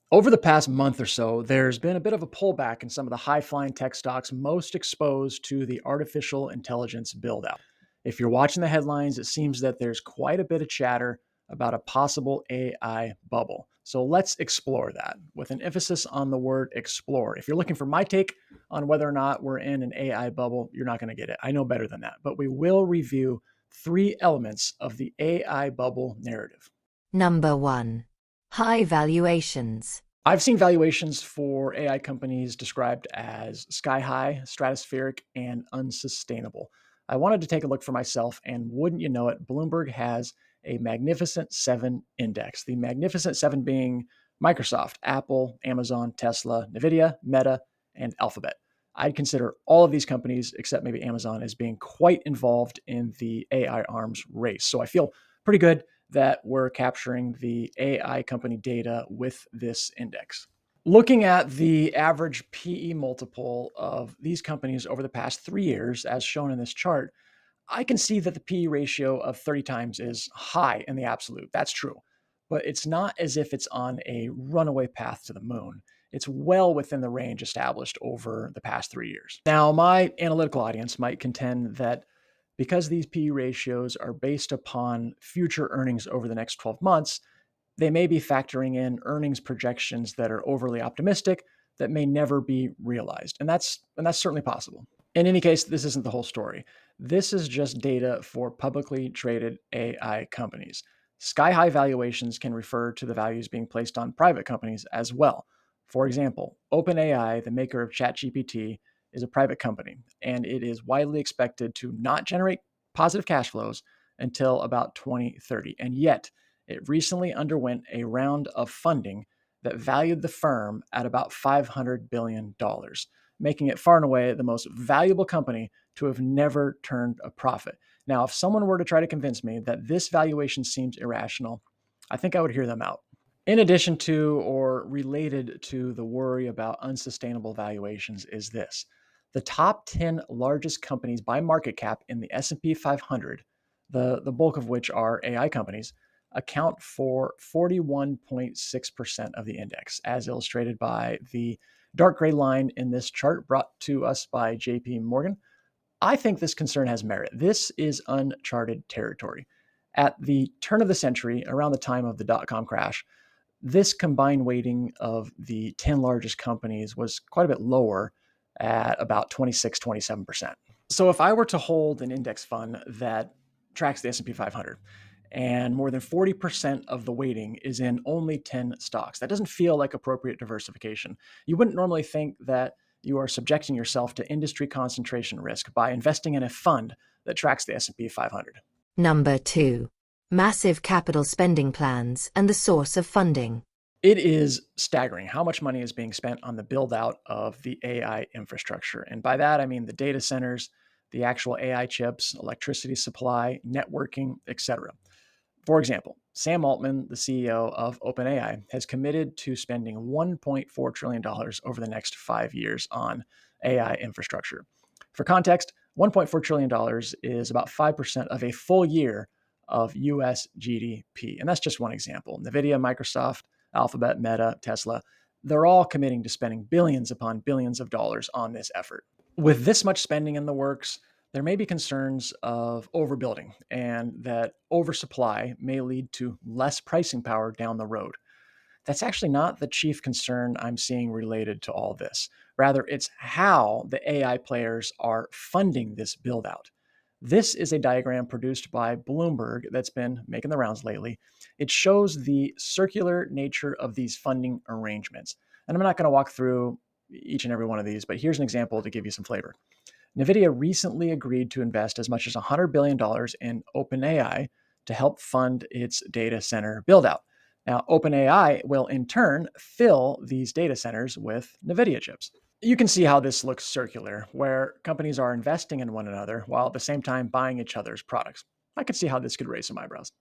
Over the past month or so, there's been a bit of a pullback in some of the high flying tech stocks most exposed to the artificial intelligence build out. If you're watching the headlines, it seems that there's quite a bit of chatter about a possible AI bubble. So let's explore that with an emphasis on the word explore. If you're looking for my take on whether or not we're in an AI bubble, you're not going to get it. I know better than that. But we will review three elements of the AI bubble narrative. Number 1. High valuations. I've seen valuations for AI companies described as sky high, stratospheric, and unsustainable. I wanted to take a look for myself, and wouldn't you know it, Bloomberg has a Magnificent Seven index. The Magnificent Seven being Microsoft, Apple, Amazon, Tesla, Nvidia, Meta, and Alphabet. I'd consider all of these companies, except maybe Amazon, as being quite involved in the AI arms race. So I feel pretty good that we're capturing the AI company data with this index. Looking at the average PE multiple of these companies over the past 3 years, as shown in this chart, I can see that the PE ratio of 30 times is high in the absolute. That's true. But it's not as if it's on a runaway path to the moon. It's well within the range established over the past 3 years. Now, my analytical audience might contend that because these PE ratios are based upon future earnings over the next 12 months, they may be factoring in earnings projections that are overly optimistic that may never be realized. And that's certainly possible. In any case, this isn't the whole story. This is just data for publicly traded AI companies. Sky high valuations can refer to the values being placed on private companies as well. For example, OpenAI, the maker of ChatGPT, is a private company, and it is widely expected to not generate positive cash flows until about 2030. And yet, it recently underwent a round of funding that valued the firm at about $500 billion, making it far and away the most valuable company to have never turned a profit. Now, if someone were to try to convince me that this valuation seems irrational, I think I would hear them out. In addition to or related to the worry about unsustainable valuations is this. The top 10 largest companies by market cap in the S&P 500, the bulk of which are AI companies, account for 41.6% of the index, as illustrated by the dark gray line in this chart brought to us by JP Morgan. I think this concern has merit. This is uncharted territory. At the turn of the century, around the time of the dot-com crash, this combined weighting of the 10 largest companies was quite a bit lower at about 26, 27%. So if I were to hold an index fund that tracks the S&P 500 and more than 40% of the weighting is in only 10 stocks, that doesn't feel like appropriate diversification. You wouldn't normally think that you are subjecting yourself to industry concentration risk by investing in a fund that tracks the S&P 500. Number 2. Massive capital spending plans and the source of funding. It is staggering how much money is being spent on the build out of the AI infrastructure. And by that, I mean the data centers, the actual AI chips, electricity supply, networking, etc. For example, Sam Altman, the CEO of OpenAI, has committed to spending $1.4 trillion dollars over the next 5 years on AI infrastructure. For context, $1.4 trillion dollars is about 5% of a full year of US GDP. And that's just one example. NVIDIA, Microsoft, Alphabet, Meta, Tesla, they're all committing to spending billions upon billions of dollars on this effort. With this much spending in the works, there may be concerns of overbuilding and that oversupply may lead to less pricing power down the road. That's actually not the chief concern I'm seeing related to all this. Rather, it's how the AI players are funding this build out. This is a diagram produced by Bloomberg that's been making the rounds lately. It shows the circular nature of these funding arrangements. And I'm not going to walk through each and every one of these, but here's an example to give you some flavor. NVIDIA recently agreed to invest as much as $100 billion dollars in OpenAI to help fund its data center buildout. Now, OpenAI will in turn fill these data centers with NVIDIA chips. You can see how this looks circular, where companies are investing in one another while at the same time buying each other's products. I could see how this could raise some eyebrows.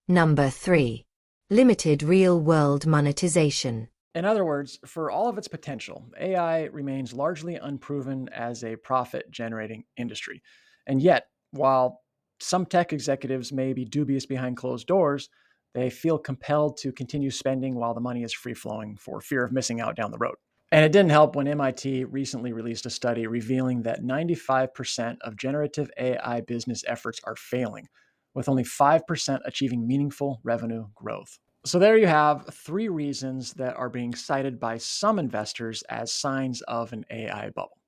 Number 3. Limited real-world monetization. In other words, for all of its potential, AI remains largely unproven as a profit generating industry. And yet, while some tech executives may be dubious behind closed doors, They feel compelled to continue spending while the money is free flowing for fear of missing out down the road. And it didn't help when MIT recently released a study revealing that 95% of generative AI business efforts are failing, with only 5% achieving meaningful revenue growth. So, there you have three reasons that are being cited by some investors as signs of an AI bubble.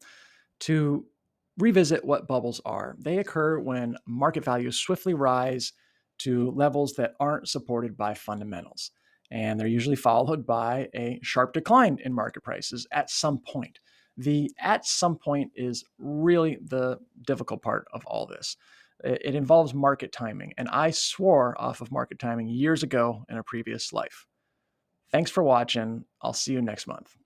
To revisit what bubbles are, they occur when market values swiftly rise to levels that aren't supported by fundamentals. And they're usually followed by a sharp decline in market prices at some point. The at some point is really the difficult part of all this. It involves market timing, and I swore off of market timing years ago in a previous life. Thanks for watching. I'll see you next month.